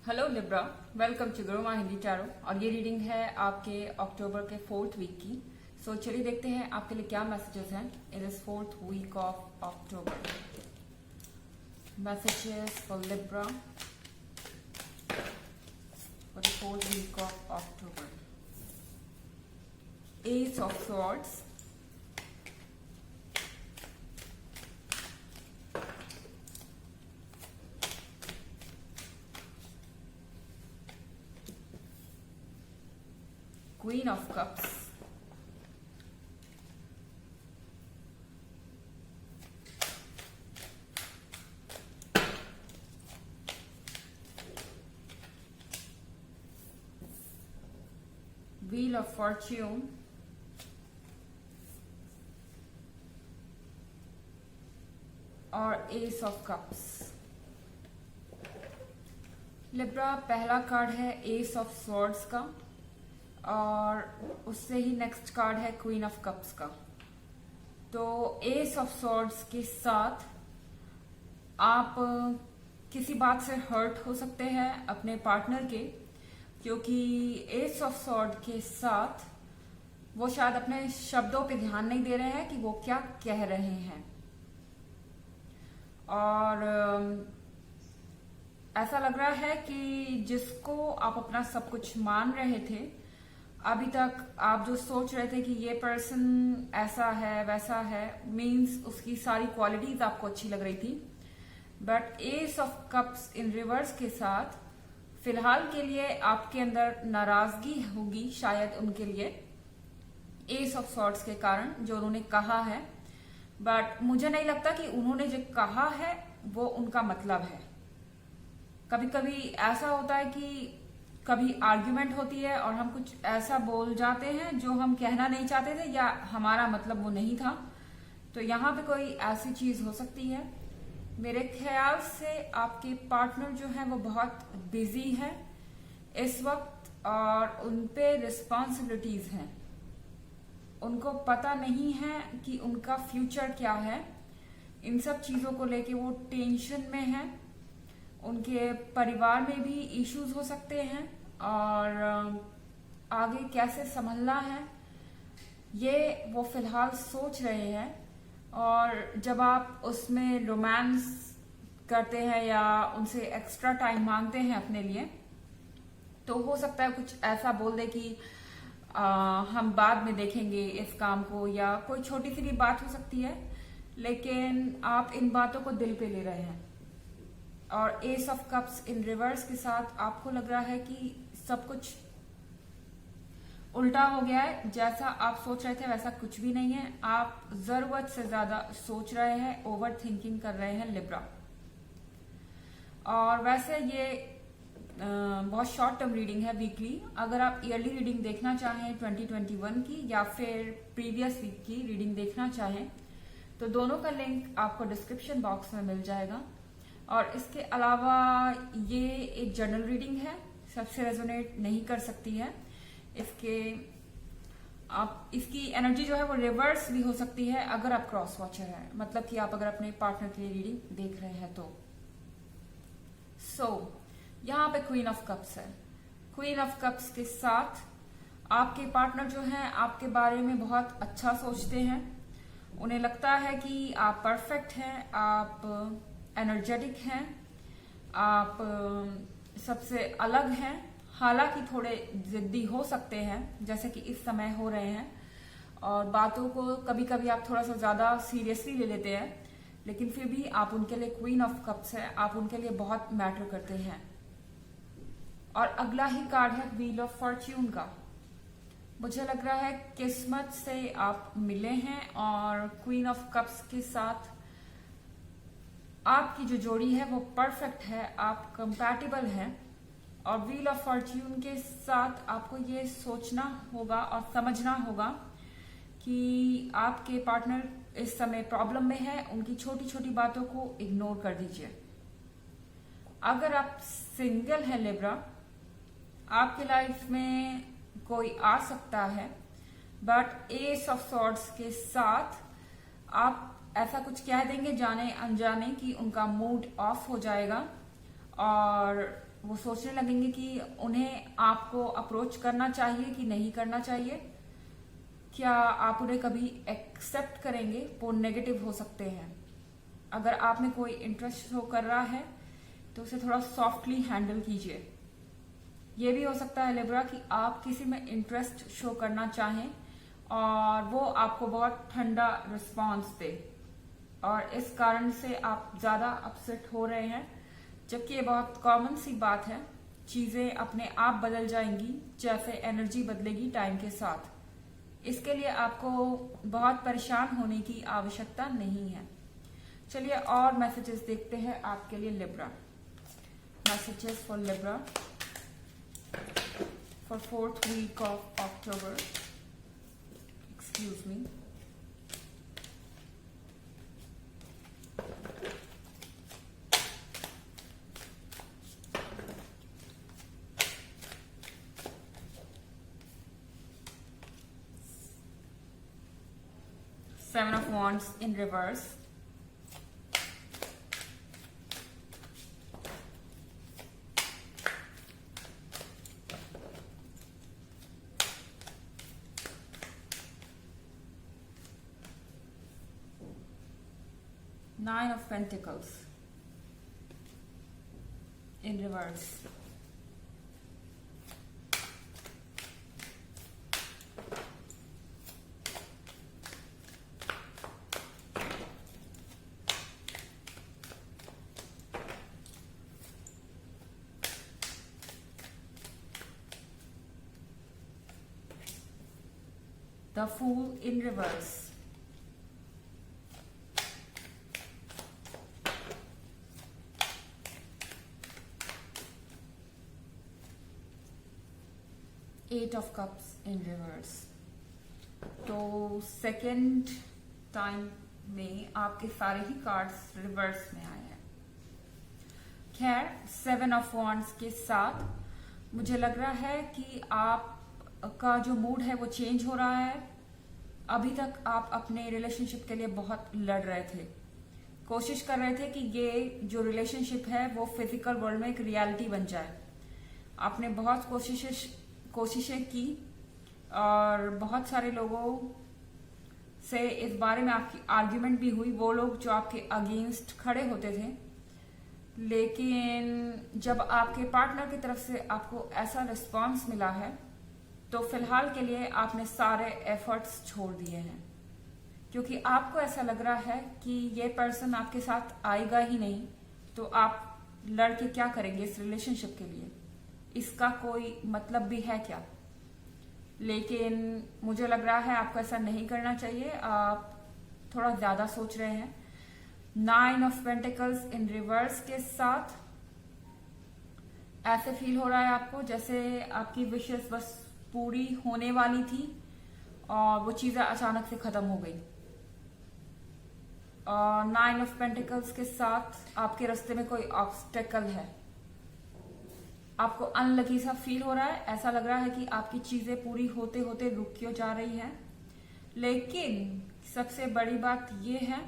Hello Libra, welcome to Guruma Hindi tarot. और ये reading है आपके अक्टूबर के 4th वीक की। सो चलिए देखते हैं आपके लिए क्या मैसेजेस हैं in this 4th week of October. Messages for Libra for the 4th week of October. Ace of swords, Queen of Cups, Wheel of Fortune, और Ace of Cups। लिब्रा, पहला कार्ड है एस ऑफ स्वॉर्ड्स का और उससे ही next card है queen of cups का। तो S of swords के साथ आप किसी बात से हर्ट हो सकते हैं अपने पार्टनर के, क्योंकि एस ऑफ स्वॉर्ड के साथ वो शायद अपने शब्दों पे ध्यान नहीं दे रहे हैं कि वो क्या कह रहे हैं। और ऐसा लग रहा है कि जिसको आप अपना सब कुछ मान रहे थे, अभी तक आप जो सोच रहे थे कि ये पर्सन ऐसा है वैसा है, मीन्स उसकी सारी क्वालिटीज आपको अच्छी लग रही थी, but S of cups in reverse के साथ फिलहाल के लिए आपके अंदर नाराजगी होगी शायद उनके लिए, एस ऑफ सॉर्ड्स के कारण जो उन्होंने कहा है। बट मुझे नहीं लगता कि उन्होंने जो कहा है वो उनका मतलब है। कभी कभी ऐसा होता है कि कभी आर्ग्यूमेंट होती है और हम कुछ ऐसा बोल जाते हैं जो हम कहना नहीं चाहते थे या हमारा मतलब वो नहीं था। तो यहाँ पे कोई ऐसी चीज हो सकती है। मेरे ख्याल से आपके पार्टनर जो है वो बहुत बिजी है इस वक्त और उनपे रिस्पॉन्सिबिलिटीज हैं। उनको पता नहीं है कि उनका फ्यूचर क्या है। इन सब चीजों को लेके वो टेंशन में है। उनके परिवार में भी इश्यूज हो सकते हैं और आगे कैसे संभलना है ये वो फिलहाल सोच रहे हैं। और जब आप उसमें रोमांस करते हैं या उनसे एक्स्ट्रा टाइम मांगते हैं अपने लिए, तो हो सकता है कुछ ऐसा बोल दे कि हम बाद में देखेंगे इस काम को, या कोई छोटी सी भी बात हो सकती है, लेकिन आप इन बातों को दिल पे ले रहे हैं। और S of cups in reverse के साथ आपको लग रहा है कि सब कुछ उल्टा हो गया है। जैसा आप सोच रहे थे वैसा कुछ भी नहीं है। आप जरूरत से ज्यादा सोच रहे हैं, ओवर थिंकिंग कर रहे हैं लिब्रा। और वैसे ये बहुत शॉर्ट टर्म रीडिंग है वीकली। अगर आप ईयरली रीडिंग देखना चाहें 2021 की या फिर प्रीवियस वीक की रीडिंग देखना चाहें तो दोनों का लिंक आपको डिस्क्रिप्शन बॉक्स में मिल जाएगा। और इसके अलावा ये एक जर्नल रीडिंग है, सबसे रेजोनेट नहीं कर सकती है। इसकी एनर्जी जो है वो रिवर्स भी हो सकती है अगर आप क्रॉस वॉचर हैं, मतलब कि आप अगर अपने पार्टनर के लिए रीडिंग देख रहे हैं तो। यहाँ पे क्वीन ऑफ कप्स है। क्वीन ऑफ कप्स के साथ आपके पार्टनर जो है आपके बारे में बहुत अच्छा सोचते हैं। उन्हें लगता है कि आप परफेक्ट हैं, आप एनर्जेटिक हैं, आप सबसे अलग हैं। हालांकि थोड़े जिद्दी हो सकते हैं जैसे कि इस समय हो रहे हैं, और बातों को कभी कभी आप थोड़ा सा ज्यादा सीरियसली ले लेते हैं, लेकिन फिर भी आप उनके लिए क्वीन ऑफ कप्स है, आप उनके लिए बहुत मैटर करते हैं। और अगला ही कार्ड है व्हील ऑफ फॉर्च्यून का। मुझे लग रहा है किस्मत से आप मिले हैं और क्वीन ऑफ कप्स के साथ आपकी जो जोड़ी है वो परफेक्ट है, आप कंपैटिबल हैं। और व्हील ऑफ फॉर्च्यून के साथ आपको ये सोचना होगा और समझना होगा कि आपके पार्टनर इस समय प्रॉब्लम में है। उनकी छोटी छोटी बातों को इग्नोर कर दीजिए। अगर आप सिंगल हैं लिब्रा, आपकी लाइफ में कोई आ सकता है, बट एस ऑफ सॉर्ड्स के साथ आप ऐसा कुछ कह देंगे जाने अनजाने कि उनका मूड ऑफ हो जाएगा और वो सोचने लगेंगे कि उन्हें आपको अप्रोच करना चाहिए कि नहीं करना चाहिए। क्या आप उन्हें कभी एक्सेप्ट करेंगे? वो नेगेटिव हो सकते हैं। अगर आप में कोई इंटरेस्ट शो कर रहा है तो उसे थोड़ा सॉफ्टली हैंडल कीजिए। ये भी हो सकता है लिब्रा कि आप किसी में इंटरेस्ट शो करना चाहें और वो आपको बहुत ठंडा रिस्पॉन्स दे और इस कारण से आप ज्यादा अपसेट हो रहे हैं, जबकि ये बहुत कॉमन सी बात है। चीजें अपने आप बदल जाएंगी जैसे एनर्जी बदलेगी टाइम के साथ। इसके लिए आपको बहुत परेशान होने की आवश्यकता नहीं है। चलिए और मैसेजेस देखते हैं आपके लिए Libra. Messages for Libra for 4th week of October. Excuse me. Seven of Wands in reverse. Nine of Pentacles in reverse. The Fool in reverse. Eight of Cups in reverse. तो second time में आपके सारे ही cards reverse में आए हैं। खैर, 7 of Wands के साथ मुझे लग रहा है कि आपका जो मूड है वो चेंज हो रहा है। अभी तक आप अपने रिलेशनशिप के लिए बहुत लड़ रहे थे, कोशिश कर रहे थे कि ये जो रिलेशनशिप है वो फिजिकल वर्ल्ड में एक रियलिटी बन जाए। आपने बहुत कोशिशें की और बहुत सारे लोगों से इस बारे में आपकी आर्ग्यूमेंट भी हुई, वो लोग जो आपके अगेंस्ट खड़े होते थे। लेकिन जब आपके पार्टनर की तरफ से आपको ऐसा रिस्पांस मिला है तो फिलहाल के लिए आपने सारे एफर्ट्स छोड़ दिए हैं, क्योंकि आपको ऐसा लग रहा है कि ये पर्सन आपके साथ आएगा ही नहीं, तो आप लड़के क्या करेंगे इस रिलेशनशिप के लिए? इसका कोई मतलब भी है क्या? लेकिन मुझे लग रहा है आपको ऐसा नहीं करना चाहिए, आप थोड़ा ज्यादा सोच रहे हैं। 9 of Pentacles इन रिवर्स के साथ ऐसे फील हो रहा है आपको जैसे आपकी विशेष बस पूरी होने वाली थी और वो चीजें अचानक से खत्म हो गई। और 9 of Pentacles के साथ आपके रास्ते में कोई ऑब्स्टेकल है, आपको अनलकी सा फील हो रहा है। ऐसा लग रहा है कि आपकी चीजें पूरी होते होते रुक क्यों जा रही है। लेकिन सबसे बड़ी बात यह है,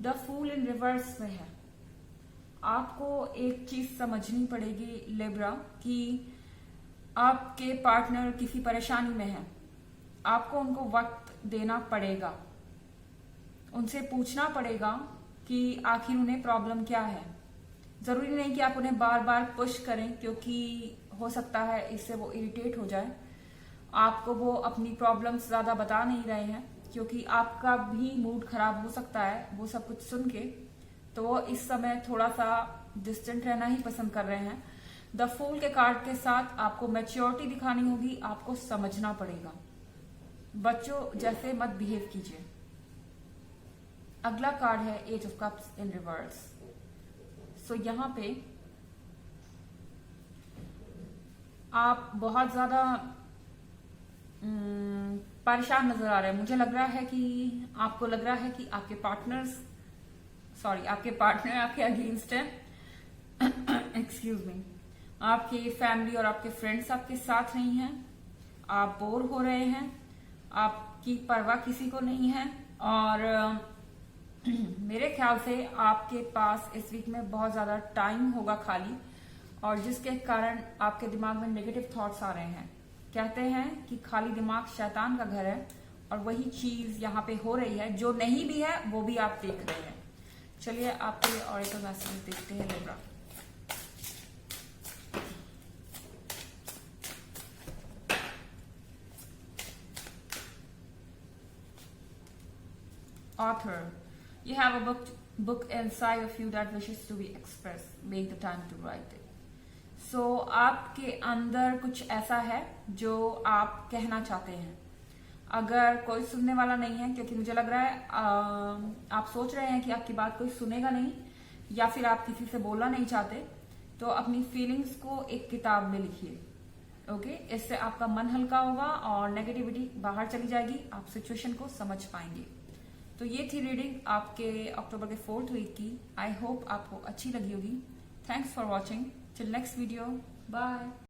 द फूल इन रिवर्स में है। आपको एक चीज समझनी पड़ेगी लिब्रा कि आपके पार्टनर किसी परेशानी में है, आपको उनको वक्त देना पड़ेगा, उनसे पूछना पड़ेगा कि आखिर उन्हें प्रॉब्लम क्या है। जरूरी नहीं कि आप उन्हें बार बार पुश करें, क्योंकि हो सकता है इससे वो इरिटेट हो जाए। आपको वो अपनी प्रॉब्लम्स ज्यादा बता नहीं रहे हैं, क्योंकि आपका भी मूड खराब हो सकता है वो सब कुछ सुन के, तो वो इस समय थोड़ा सा डिस्टेंट रहना ही पसंद कर रहे हैं। द फूल के कार्ड के साथ आपको मैच्योरिटी दिखानी होगी, आपको समझना पड़ेगा। बच्चों जैसे मत बिहेव कीजिए। अगला कार्ड है ace of cups in reverse. So यहाँ पे आप बहुत ज्यादा परेशान नजर आ रहे हैं। मुझे लग रहा है कि आपको लग रहा है कि आपके पार्टनर आपके अगेंस्ट है। Excuse me. आपकी फैमिली और आपके फ्रेंड्स आपके साथ नहीं हैं, आप बोर हो रहे हैं, आपकी परवाह किसी को नहीं है। और मेरे ख्याल से आपके पास इस वीक में बहुत ज्यादा टाइम होगा खाली, और जिसके कारण आपके दिमाग में नेगेटिव थॉट्स आ रहे हैं। कहते हैं कि खाली दिमाग शैतान का घर है, और वही चीज यहाँ पे हो रही है। जो नहीं भी है वो भी आप देख रहे हैं। चलिए आपके लिए ऑरेकल मैसेज देखते हैं Libra. Author, you have a book inside of you that wishes to be expressed. Make the time to write it. So आपके अंदर कुछ ऐसा है जो आप कहना चाहते हैं। अगर कोई सुनने वाला नहीं है, क्योंकि मुझे लग रहा है आप सोच रहे हैं कि आपकी बात कोई सुनेगा नहीं, या फिर आप किसी से बोलना नहीं चाहते, तो अपनी फीलिंग्स को एक किताब में लिखिए। ओके, इससे आपका मन हल्का होगा और नेगेटिविटी बाहर चली जाएगी, आप सिचुएशन को समझ पाएंगे। तो ये थी रीडिंग आपके अक्टूबर के 4th वीक की। आई होप आपको अच्छी लगी होगी। Thanks for watching. Till next video, bye.